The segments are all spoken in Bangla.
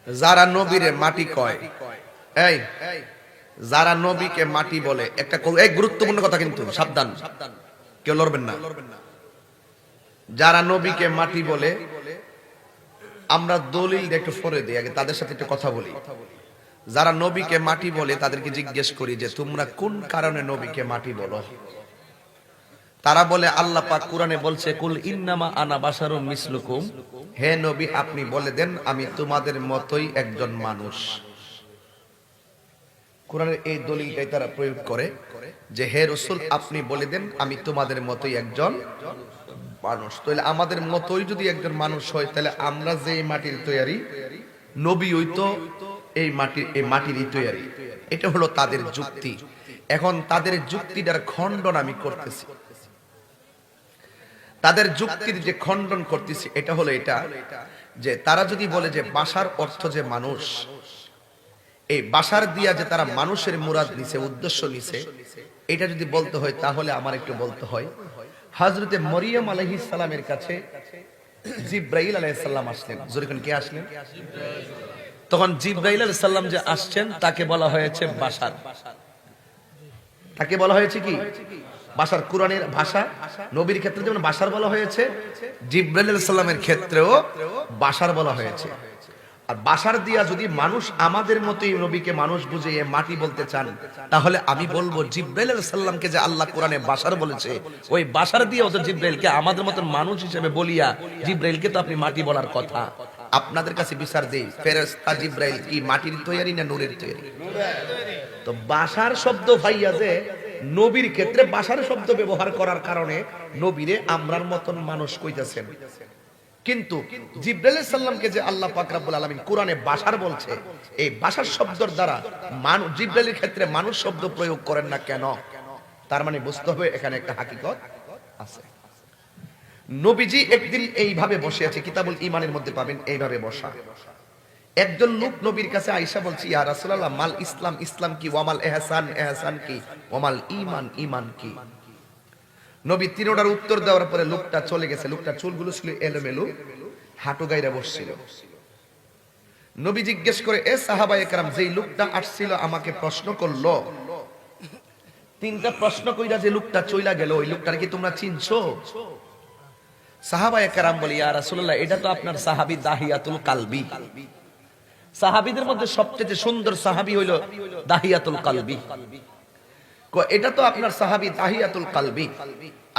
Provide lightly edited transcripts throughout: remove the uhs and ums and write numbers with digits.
যারা নবীরে মাটি কয়, এই যারা নবীকে মাটি বলে, একটা এই গুরুত্বপূর্ণ কথা কিন্তু সাবধান, কেউ লড়বেন না। যারা নবীকে মাটি বলে, আমরা দলিল একটু পরে দিই, আগে তাদের সাথে একটু কথা বলি। যারা নবীকে মাটি বলে তাদেরকে জিজ্ঞেস করি যে তোমরা কোন কারণে নবীকে মাটি বলো। তারা বলে আল্লাহ পাক কোরআনে বলছে কুল ইন্নামা আনা বাশারুম মিসলুকুম, হে নবী আপনি বলে দেন আমি তোমাদের মতোই একজন মানুষ। কোরআনের এই দলিলটাই তারা প্রয়োগ করে যে হে রাসূল আপনি বলে দেন আমি তোমাদের মতোই একজন মানুষ। তাহলে আমাদের মতোই যদি একজন মানুষ হয়, তাহলে আমরা যে মাটির তৈরি, নবী হইতো এই মাটিরই তৈরি। এটা হলো তাদের যুক্তি। এখন তাদের যুক্তিটার খণ্ডন আমি করতেছি। তাদের যুক্তির যে খণ্ডন করতেছি এটা হলো এটা যে তারা যদি বলে যে বাশার অর্থ যে মানুষ, এই বাশার দিয়া যে তারা মানুষের মুরাদ নিছে, উদ্দেশ্য নিছে, এটা যদি বলতে হয় তাহলে আমার একটু বলতে হয় হযরতে মরিয়ম আলাইহিস সালামের কাছে জিবরাইল আলাইহিস সালাম আসলেন। যখন কে আসলেন? তখন জিবরাইল আলাইহিস সালাম যে আসছেন তাকে বলা হয়েছে বাশার। তাকে বলা হয়েছে কি? বাশার। কোরআনের ভাষা নবীর ক্ষেত্রে যেমন বাশার বলা হয়েছে, জিবরাইল আলাইহিস সালামের ক্ষেত্রেও বাশার বলা হয়েছে। আর বাশার দিয়া যদি মানুষ আমাদের মতোই নবীকে মানুষ বুঝিয়ে মাটি বলতে চান, তাহলে আমি বলবো জিবরাইল আলাইহিস সালামকে যে আল্লাহ কোরআনে বাশার বলেছে, ওই বাশার দিয়ে তো জিবরাইলকে আমাদের মতন মানুষ হিসেবে বলিয়া জিবরাইলকে তো আপনি মাটি বলার কথা। আপনাদের কাছে বিচার দেই, ফেরেশতা জিবরাইল কি মাটির তৈরি না নূরের তৈরি? তো বাশার শব্দ ভাইয়া যে নবীর ক্ষেত্রে বাশার শব্দ ব্যবহার করার কারণে নবীরে আমরার মতন মানুষ কইতাছেন। কিন্তু জিবরাইল আলাইহিস সালামকে যে আল্লাহ পাক রব্বুল আলামিন কোরআনে বাশার বলছে, এই বাশার শব্দের দ্বারা জিবরাইলের ক্ষেত্রে মানুষ শব্দ প্রয়োগ করেন না কেন? তার মানে বুঝতে হবে এখানে একটা হাকিকত আছে। নবীজি একদিন এইভাবে বসে আছে, কিতাবুল ঈমানের মধ্যে পাবেন এইভাবে বসা। একজন লোক নবীর কাছে আয়েশা বলছে ইয়া রাসূলুল্লাহ মাল ইসলাম, ইসলাম কি? ওয়ামাল ইহসান, ইহসান কি? ওয়ামাল ঈমান, ঈমান কি? নবী তিনটার উত্তর দেওয়ার পরে লোকটা চলে গেছে। লোকটার চুলগুলো ছিল এলোমেলো, হাঁটু গাইরা বসছিল। নবী জিজ্ঞেস করে এ সাহাবায়ে কেরাম, যেই লোকটা আসছিল আমাকে প্রশ্ন করলো, তিনটা প্রশ্ন কইরা যে লোকটা চইলা গেল, ওই লোকটার কি তোমরা চিনছো? সাহাবায়ে কেরাম বলে ইয়া রাসূলুল্লাহ এটা তো আপনার সাহাবী দাহিয়াতুল কালবি। সাহাবীদের মধ্যে সবচেয়ে সুন্দর সাহাবী হইল দাহিয়াতুল কালবি। এটা তো আপনার সাহাবী দাহিয়াতুল কালবি।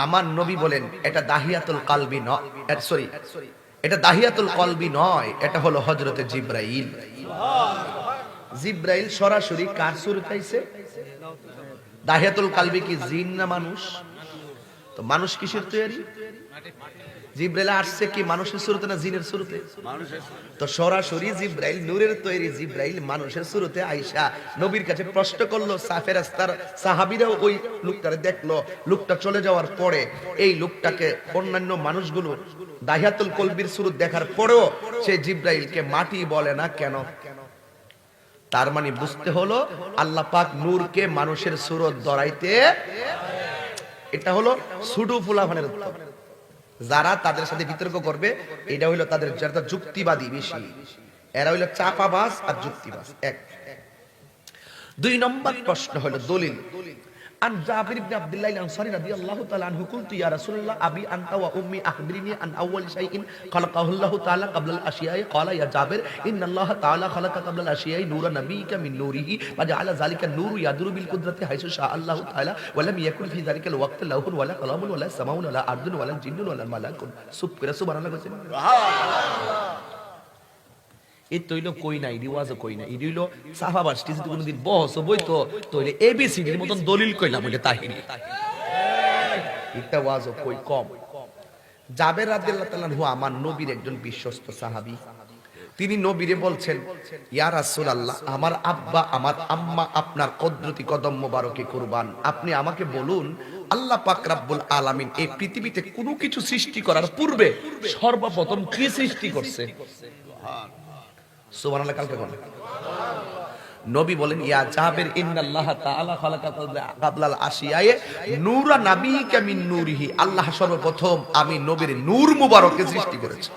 আমার নবী বলেন এটা দাহিয়াতুল কালবি নয়, সরি এটা দাহিয়াতুল কলবি নয়, এটা হলো হযরতে জিবরাইল। জিবরাইল সরাসরি কার সুরতে আইছে? দাহিয়াতুল কালবি কি জিন না মানুষ? তো মানুষ কিসের তৈরি? জিবরাইল আসছে কি মানুষের সুরতে না জিনের সুরতে? তো সরাসরি জিবরাইল নূরের তৈরি, জিবরাইল মানুষের সুরতে আয়েশা নবীর কাছে প্রশ্ন করলো। ফেরেশতার সাহাবীরাও ওই লোকটারে দেখলো। লোকটা চলে যাওয়ার পরে এই লোকটাকে অন্যান্য মানুষগুলো দাহিয়াতুল কলবির সুরত দেখার পরেও সে জিবরাইলকে মাটি বলে না কেন? তার মানে বুঝতে হলো আল্লাহ পাক নূরকে মানুষের সুরত ধরাইতে, এটা হলো সুডু ফুলাফানের উত্তর। যারা তাদের সাথে বিতর্ক করবে এটা হইলো তাদের যারা যুক্তিবাদী বেশি, এরা হইলো চাপাবাজ আর যুক্তিবাজ। এক। দুই নম্বর প্রশ্ন হলো দলিল। আন জাবির ইবনে আব্দুল্লাহ আল-আনসারী রাদিয়াল্লাহু তাআলা আনহু কুলতু ইয়া রাসূলুল্লাহ আবি আনতা ওয়া উম্মি আখবিরনি আন আউয়াল শাইইন খালাকাহুল্লাহু তাআলা ক্বাবলা আল-আশিয়া'i ক্বালা ইয়া জাবির ইন্নাল্লাহা তাআলা খালাকা ক্বাবলা আল-আশিয়া'i নূরা নাবিয়্যিকা মিন নূরিহি ওয়া জাআলা যালিকা নূরু ইয়াদুরু বিল কুদরাতি হাইসু শাআ আল্লাহু তাআলা ওয়া লাম ইয়াকুন ফি যালিকা আল-ওয়াক্ত লাহুন ওয়ালা কালামুন ওয়ালা সামাউন ওয়ালা আরদুন ওয়ালা জিন্নুন ওয়ালা মালাকুন। সুবহানাল্লাহ কইছেন। এই তৈল কই নাই, রিওয়াজও কই নাই, ইদিল সাহাবাস টিজি তো কোনদিন বহস বইতো তৈলে এবিসিডির মতন দলিল কইলা বলে তাহিরি এটা ওয়াজও কই কম। জাবের রাদিয়াল্লাহু তাআলা আনহু আমার নবীর একজন বিশ্বস্ত সাহাবী। তিনি নবীরে বলছেন ইয়া রাসূলুল্লাহ আমার আব্বা আমার আম্মা আপনার কুদরতি কদম মোবারকে কুরবান, আপনি আমাকে বলুন আল্লাহ পাক রব্বুল আলামিন এই পৃথিবীতে কোনো কিছু সৃষ্টি করার পূর্বে সর্বপ্রথম কি সৃষ্টি করছে? সুবহানাল্লাহ। কালকে বলেন নবী বলেন ইয়া জাবির ইন্নাল্লাহ তাআলা খালাকা ক্বাবলাল আশিয়ায়ে নূরা নাবিয়্যিকা মিন নূরিহি, আল্লাহ সর্বপ্রথম আমি নবীর নূর মুবারককে সৃষ্টি করেছি।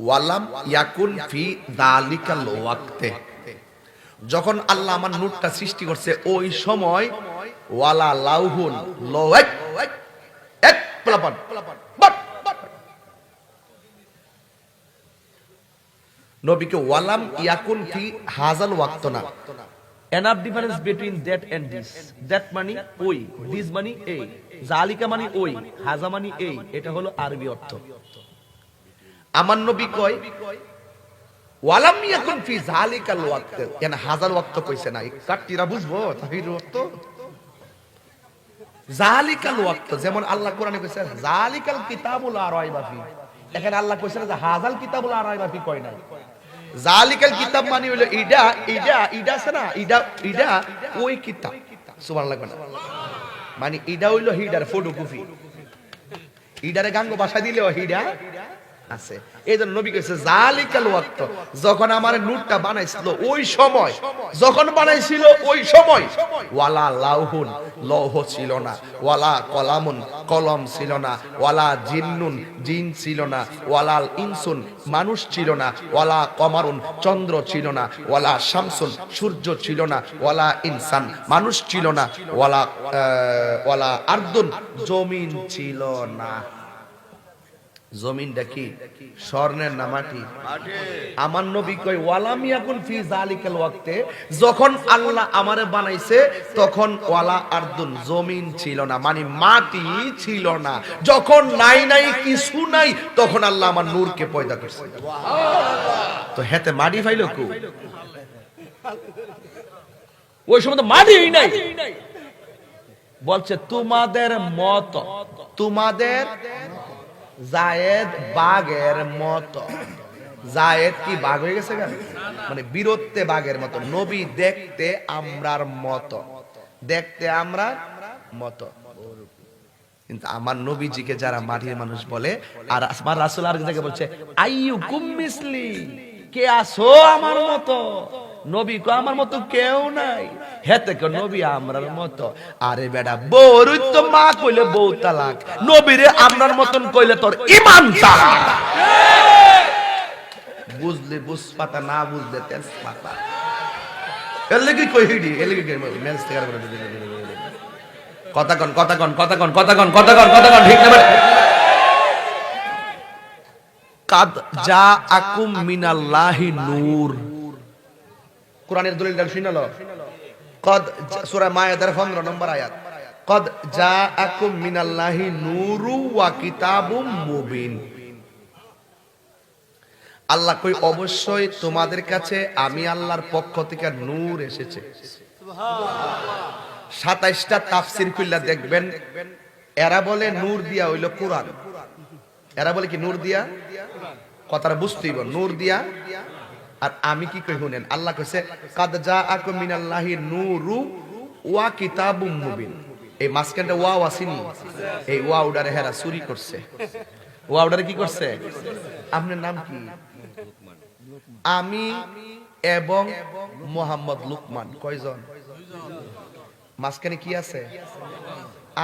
ওয়ালাম ইয়াকুন ফি যালিকাল ওয়াক্তে, যখন আল্লাহ আমার নূরটা সৃষ্টি করছে ওই সময় ওয়ালা লাউহুন লওয়াক এক প্লাপন নবীকে ওয়ালাম ইয়াকুন ফি হাজাল ওয়াক্ত না। Enough difference between that and this. That money ওই, this money এই, জালিকা মানে ওই, হাজা মানে এই, এটা হলো আরবি অর্থ। আমার নবী কয় ওয়ালাম ইয়াকুন ফি যালিকাল ওয়াক্ত, কেন হাজাল ওয়াক্ত কইছে না, কাটটিরা বুঝবো তাহির অর্থ যালিকাল ওয়াক্ত। যেমন আল্লাহ কোরআনে কইছে যালিকাল কিতাবুল লা রাইবা ফি, এখানে আল্লাহ কইছে যে হাজাল কিতাবুল লা রাইবা ফি কয় নাই। জালিকাল কিতাব মানে হলো ইডা আছে না, ইডা ওই কিতাব, সুবহানাল্লাহ কোন মানে ইডা হইলো হিডার ফটোকপি, ইডারে গাঙ্গ ভাষা দিলেও হিডা আছে। এই জন্য নবী কইছে জালিকাল ওয়াক্ত, যখন আমার নূরটা বানাইছিল ওই সময়, যখন বানাইছিল ওই সময় ওয়ালা লাউহুন লৌহ ছিল না, ওয়ালা কলামুন কলম ছিল না, ওয়ালা জিন্নুন জিন ছিল না, ওয়ালাল ইনসুন মানুষ ছিল না, ওয়ালা কমারুন চন্দ্র ছিল না, ওয়ালা শামসুন সূর্য ছিল না, ওয়ালা ইনসান মানুষ ছিল না, ওয়ালা আরদুন জমিন ছিল না। জমিনটা কি স্বর্ণের না মাটি? আমার নবী কয় ওয়ালাম ইয়াকুন ফি যালিকাল ওয়াক্তে, যখন আল্লাহ আমারে বানাইছে তখন ওয়ালা আরদুন জমিন ছিল না, মানে মাটি ছিল না। যখন নাই কিছু নাই তখন আল্লাহ আমার নূরকে পয়দা করছে। তো হেতে মাটি পাইলো কো? ওই সময় তো মাটিই নাই। বলছে তোমাদের মত, তোমাদের জায়েদ বাঘের মতো। জায়েদ কি বাঘ হয়ে গেছে কেন? মানে বীরত্বে বাঘের মতো। নবী দেখতে আমরার মতো, দেখতে আমরা মতো। কিন্তু আমার নবীজিকে যারা মাটির মানুষ বলে, আর আমার রাসূল আর জায়গায় বলছে আইয়ুকুম মিসলি, কে আসো আমার মতো? নবী কো আমার মতো কেউ নাই, হেতে কো নবী আমরার মতো। আরে বেটা বউরই তো মা কইলে বউ তালাক, নবীরে আমরার মতন কইলে তোর ঈমান তালাক। বুঝলে বুঝ পাতা, না বুঝলে তেজ পাতা। এর লাগি কই হিডি, এর লাগি মেন্স থেকে কথা কন ঠিক না? কাদ জাআকুম মিনাল্লাহি নূর, কোরআনের দলিলটা শুনালো। কদ সূরা মায়েদার 15 নম্বর আয়াত, কদ জাআকুম মিনাল্লাহি নূরু ওয়া কিতাবুম মুবিন। আল্লাহ কই অবশ্যই তোমাদের কাছে আমি আল্লাহর পক্ষ থেকে নূর এসেছে। সুবহানাল্লাহ। 27টা তাফসীর খুললা দেখবেন, এরা বলে নূর দিয়া হইল কোরআন। এরা বলে কি নূর দিয়া? কথাটা বুঝতেই হবে, নূর দিয়া। আর আমি কি কই শুনেন, আল্লাহ কইছে কাদ জাআকুম মিনাল্লাহি নূরু ওয়া কিতাবুম মুবিন। এই মাঝখানটা ওয়াও আসেনি, এই ওয়াওডারে হেরা চুরি করছে। ওয়াওডারে কি করছে? আপনার নাম কি? আমি এবং মোহাম্মদ লুকমান, কয়জন? মাঝখানে কি আছে?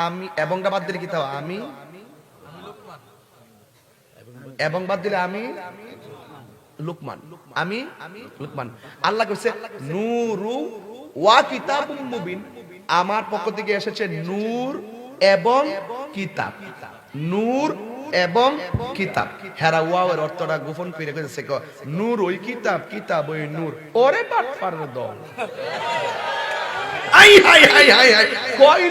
আমি এবংটা বাদ দিলে কি তাও আমি, এবং বাদ দিলে আমি লুকমান, আমি লুকমান। আল্লাহ কইছে নূরু ওয়া কিতাবুম মুবিন, আমার পক্ষ থেকে এসেছে নূর এবং কিতাব। নূর এবং কিতাব, হেরা ওয়াওয়ের অর্থটা গোপন করে কইছে নূর ওই কিতাব, কিতাব ওই নূর। ওরে বাটপারের দল, I high high high high, কয়